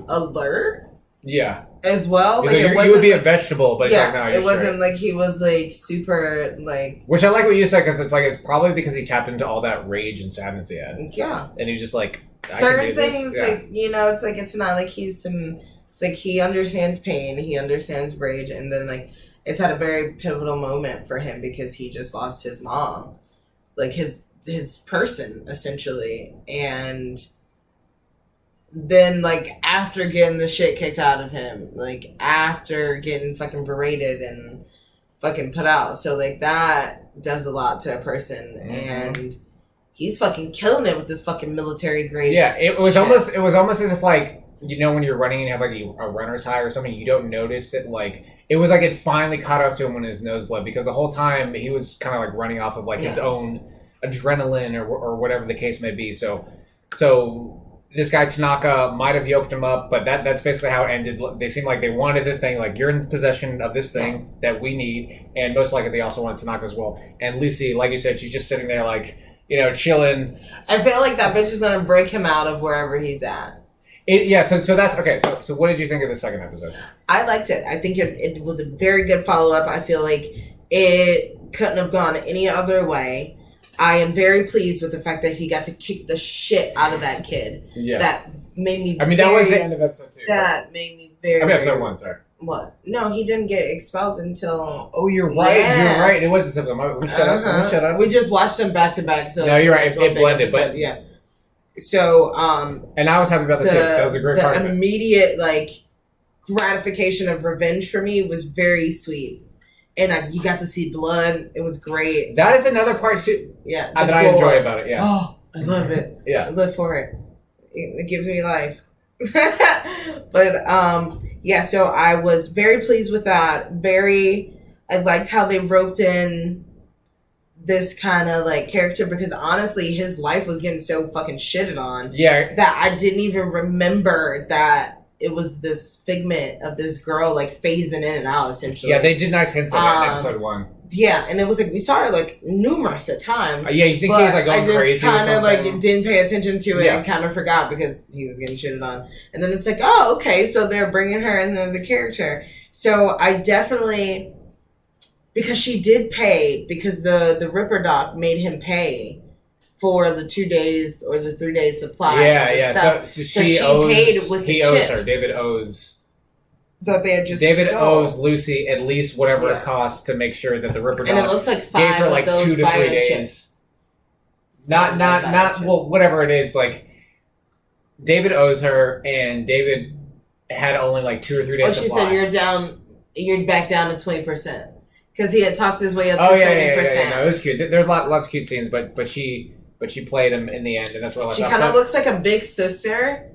alert. Yeah. As well. Like, you would be a vegetable, but yeah, it's like, no, it wasn't like he was like super like. Which I like what you said, because it's probably because he tapped into all that rage and sadness he had. Yeah. And he was just like, certain things, like, you know, it's like, it's not like he's some. It's like he understands pain, he understands rage, and then like it's at a very pivotal moment for him because he just lost his mom, like his person essentially, and then like after getting the shit kicked out of him, like after getting fucking berated and fucking put out, so like that does a lot to a person, and he's fucking killing it with this fucking military grade. Yeah, it was almost as if like, you know, when you're running and you have like a runner's high or something, you don't notice it. Like it was like it finally caught up to him when his nose bled, because the whole time he was kind of like running off of like his own adrenaline or whatever the case may be. So this guy Tanaka might have yoked him up, but that's basically how it ended. They seemed like they wanted the thing, like, you're in possession of this thing that we need, and most likely they also wanted Tanaka as well. And Lucy, like you said, she's just sitting there like, chilling. I feel like that bitch is gonna break him out of wherever he's at. So that's okay. So what did you think of the second episode? I liked it. I think it was a very good follow up. I feel like it couldn't have gone any other way. I am very pleased with the fact that he got to kick the shit out of that kid. Yeah. That made me. That was the end of episode 2. That made me very. Episode 1. Sorry. What? No, he didn't get expelled until. Oh, you're right. Yeah. You're right. It was a episode. Shut up. We just watched them back to back. So no, you're right. It blended, episode. But yeah. So, and I was happy about that too. That was a great part of it. The immediate gratification of revenge for me was very sweet, and you got to see blood. It was great. That is another part too. Yeah, that I enjoy about it. Yeah. Oh, I love it. Yeah, I live for it. It gives me life. But yeah. So I was very pleased with that. I liked how they roped in this kind of character, because honestly his life was getting so fucking shitted on that I didn't even remember that it was this figment of this girl phasing in and out essentially. Yeah, they did nice hints of that in episode 1. Yeah, and it was we saw her numerous at times. Yeah, you think she was going crazy? I just kind of didn't pay attention to it and kind of forgot because he was getting shitted on. And then it's oh, okay, so they're bringing her in as a character. So I definitely, because she did pay, because the Ripper Doc made him pay for the 2 days or the 3 days supply. Yeah. Stuff. So she owes, paid with the owes chips. Her. David owes. That they had just David owes Lucy at least whatever it costs to make sure that the Ripper Doc and it looks like 5 gave her 2 to 3 days. Chips. Not whatever it is. David owes her, and David had only 2 or 3 days. Oh, she said you're back down to 20%. Because he had talked his way up to 30%. Yeah. No, it was cute. There's lots of cute scenes, but she played him in the end, and that's what I She kind of looks like a big sister.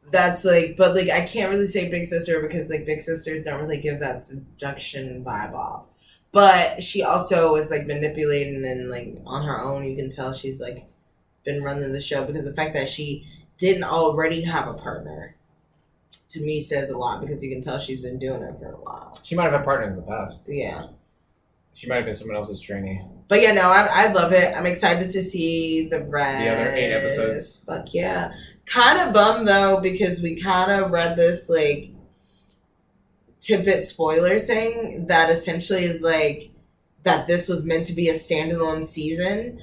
That's but I can't really say big sister because big sisters don't really give that seduction vibe off. But she also is manipulating and on her own. You can tell she's been running the show, because the fact that she didn't already have a partner, to me, says a lot, because you can tell she's been doing it for a while. She might have had partners in the past. Yeah. She might have been someone else's trainee. But yeah, no, I love it. I'm excited to see the rest. The other 8 episodes. Fuck yeah. Kind of bummed though, because we kind of read this tidbit spoiler thing that essentially is that this was meant to be a standalone season.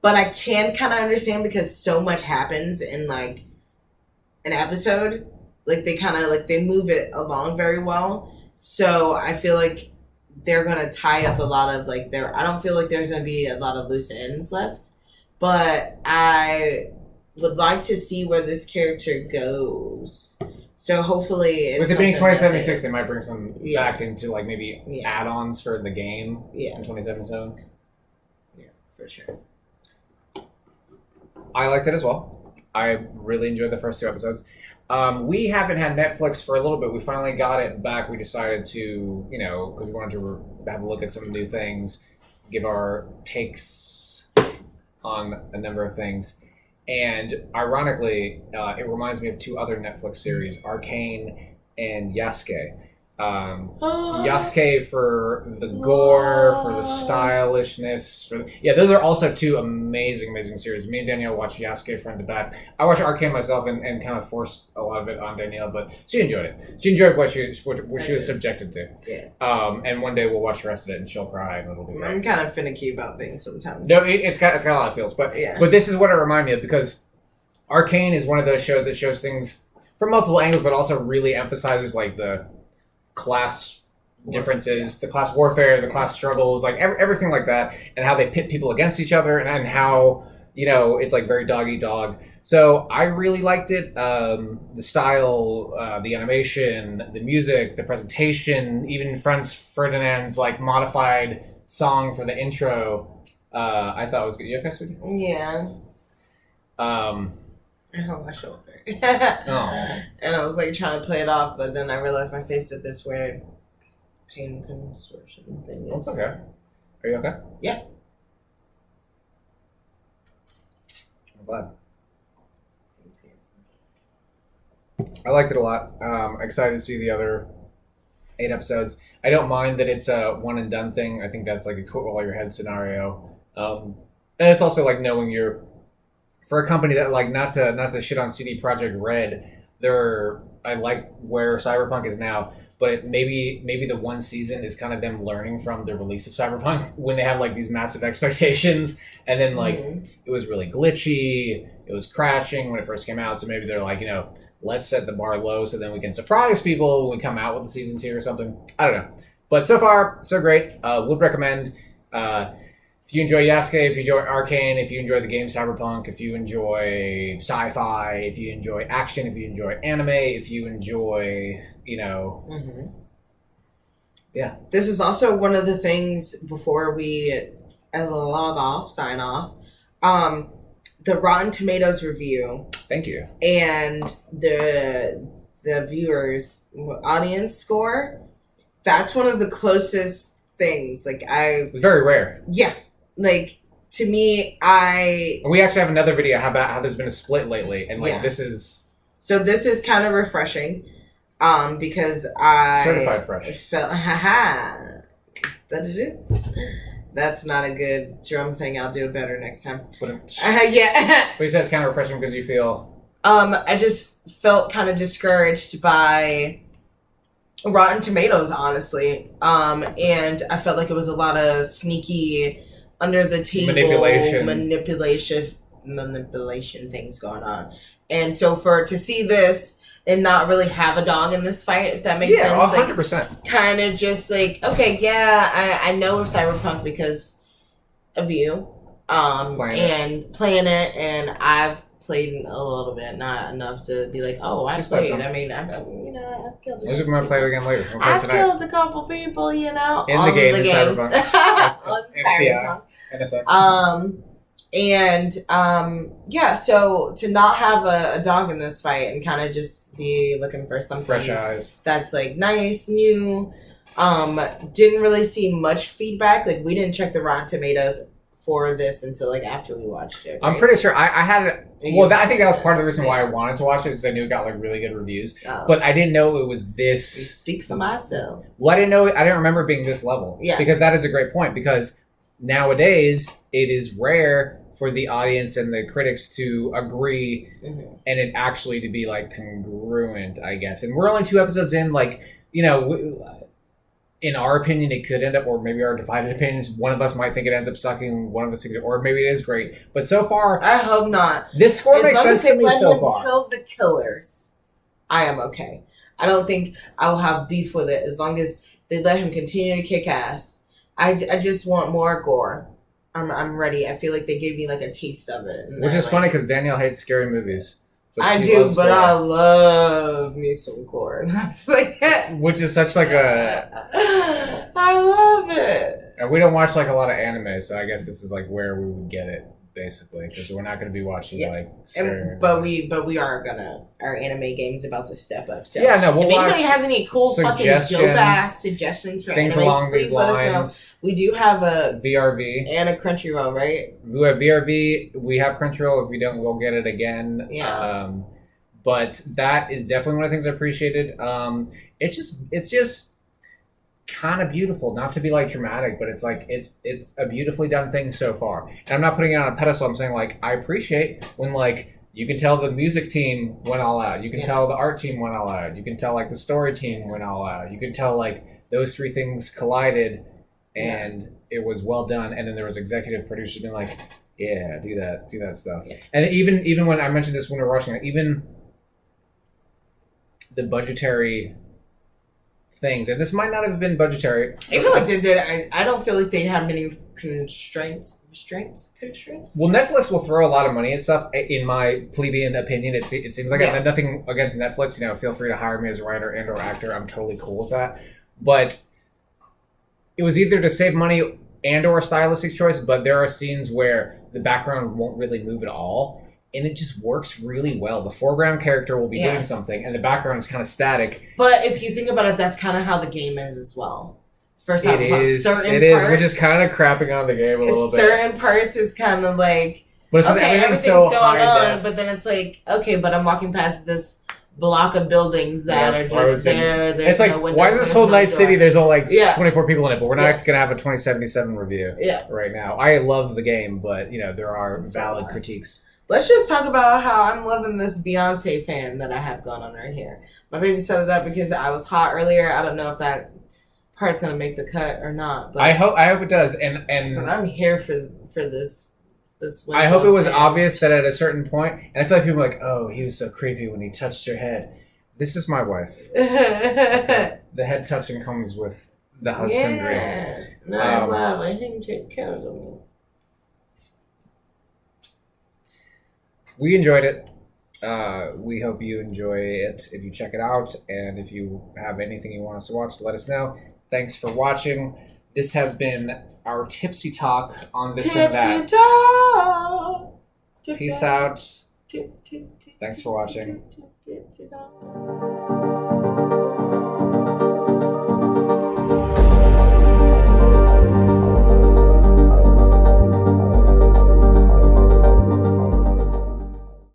But I can kind of understand, because so much happens in an episode. They kind of they move it along very well. So I feel they're gonna tie up a lot of I don't feel there's gonna be a lot of loose ends left. But I would like to see where this character goes. So hopefully it's, with it being 2076, they might bring some back into maybe add-ons for the game in 2077. Yeah, for sure. I liked it as well. I really enjoyed the first 2 episodes. We haven't had Netflix for a little bit. We finally got it back. We decided to, because we wanted to have a look at some new things, give our takes on a number of things. And ironically, it reminds me of 2 other Netflix series, Arcane and Yasuke. Yasuke for the gore, for the stylishness. Those are also 2 amazing series. Me and Danielle watched Yasuke front to back. I watched Arcane myself and kind of forced a lot of it on Danielle, but she enjoyed it. She enjoyed what she was subjected to. Yeah. And one day we'll watch the rest of it and she'll cry and it'll be great. I'm kind of finicky about things sometimes. No, it's got a lot of feels, but this is what it reminded me of, because Arcane is one of those shows that shows things from multiple angles, but also really emphasizes the class differences, the class warfare, the class struggles, everything like that, and how they pit people against each other, and how it's very dog eat dog. So I really liked it. The style, the animation, the music, the presentation, even Franz Ferdinand's modified song for the intro. I thought it was good. You okay, sweetie? Yeah. I hit my shoulder. Oh. And I was trying to play it off, but then I realized my face did this weird pain contortion thing. That's okay. Are you okay? Yeah. I'm glad. I liked it a lot. Excited to see the other 8 episodes. I don't mind that it's a one and done thing. I think that's a cool all your head scenario. And it's also like knowing for a company that like not to shit on CD Projekt Red, I like where Cyberpunk is now, but maybe the one season is kind of them learning from the release of Cyberpunk when they have like these massive expectations, and then like it was really glitchy, it was crashing when it first came out, so maybe they're like, let's set the bar low so then we can surprise people when we come out with the season 2 or something. I don't know. But so far, so great. Would recommend. If you enjoy Yasuke, if you enjoy Arcane, if you enjoy the game Cyberpunk, if you enjoy sci-fi, if you enjoy action, if you enjoy anime, if you enjoy, yeah. This is also one of the things before we sign off. The Rotten Tomatoes review. Thank you. And the viewers' audience score. That's one of the closest things. It's very rare. Yeah. To me, we actually have another video about how there's been a split lately, and this is... So this is kind of refreshing, because I... Certified fresh. Felt... That's not a good drum thing. I'll do it better next time. Yeah. But you said it's kind of refreshing because you feel... I just felt kind of discouraged by Rotten Tomatoes, honestly. And I felt like it was a lot of sneaky... under the table manipulation things going on. And so to see this and not really have a dog in this fight, if that makes sense. Yeah, 100%. Kind of just okay, yeah, I know of Cyberpunk because of you. Playing it, and I've played a little bit, not enough to be like, oh, I played. I mean, I've killed a couple play it again later. I've killed a couple people, in the game. Cyberpunk. On Cyberpunk. So to not have a dog in this fight and kind of just be looking for something fresh eyes that's nice, new. Didn't really see much feedback. We didn't check the Rotten Tomatoes for this until after we watched it. Right? I'm pretty sure I had it. Well, I think that was part of the reason why I wanted to watch it, because I knew it got really good reviews. Oh. But I didn't know it was this. Speak for myself. Well, I didn't remember it being this level. Yeah. Because that is a great point. Because nowadays it is rare for the audience and the critics to agree, and it actually to be congruent, I guess. And we're only 2 episodes in. In our opinion, it could end up, or maybe our divided opinions, one of us might think it ends up sucking, one of us thinks, or maybe it is great. But so far, I hope not. This score makes sense to me so far. As long as they let him kill the killers, I am okay. I don't think I will have beef with it as long as they let him continue to kick ass. I just want more gore. I'm ready. I feel like they gave me a taste of it. Which is funny because Danielle hates scary movies. I do, but I love me some gore. That's which is such a... I love it. And we don't watch a lot of anime, so I guess this is where we would get it, basically, because we're not going to be watching but we are gonna. Our anime game's about to step up. So yeah, no, we'll if anybody has any cool fucking dope ass suggestions for things anime, along please these let lines. us know. We do have a VRV and a Crunchyroll, right? We have VRV. We have Crunchyroll. If we don't, we'll get it again. Yeah. But that is definitely one of the things I appreciated. It's just kind of beautiful, not to be dramatic, but it's a beautifully done thing so far. And I'm not putting it on a pedestal. I'm saying I appreciate when you can tell the music team went all out. You can tell the art team went all out. You can tell the story team went all out. You can tell those 3 things collided, and it was well done. And then there was executive producers being yeah, do that stuff. Yeah. And even when I mentioned this when we were watching it, even the budgetary things, and this might not have been budgetary. I feel like they did. I don't feel like they have many constraints. Well, Netflix will throw a lot of money at stuff. In my plebeian opinion, it seems like I have nothing against Netflix. Feel free to hire me as a writer and or actor. I'm totally cool with that. But it was either to save money and or a stylistic choice. But there are scenes where the background won't really move at all. And it just works really well. The foreground character will be doing something, and the background is kind of static. But if you think about it, that's kind of how the game is as well. First it is, which is kind of crapping on the game a little bit. Certain parts is kind of but it's everything's so going on, but then it's okay, but I'm walking past this block of buildings that are just there. There's it's like, no windows, why is this whole Night City? There's all like 24 people in it, but we're not going to have a 2077 review right now. I love the game, but there are valid critiques. Let's just talk about how I'm loving this Beyonce fan that I have going on right here. My baby set it up because I was hot earlier. I don't know if that part's going to make the cut or not. But I hope it does. And but I'm here for this. I hope it was obvious that at a certain point, and I feel like people are like, oh, he was so creepy when he touched her head. This is my wife. The head touching comes with the husbandry. Yeah. No, I love. I think take care of me. We enjoyed it. We hope you enjoy it if you check it out. And if you have anything you want us to watch, let us know. Thanks for watching. This has been our Tipsy Talk on this and that. Tipsy Talk. Peace out. Thanks for watching. Tipsy Talk.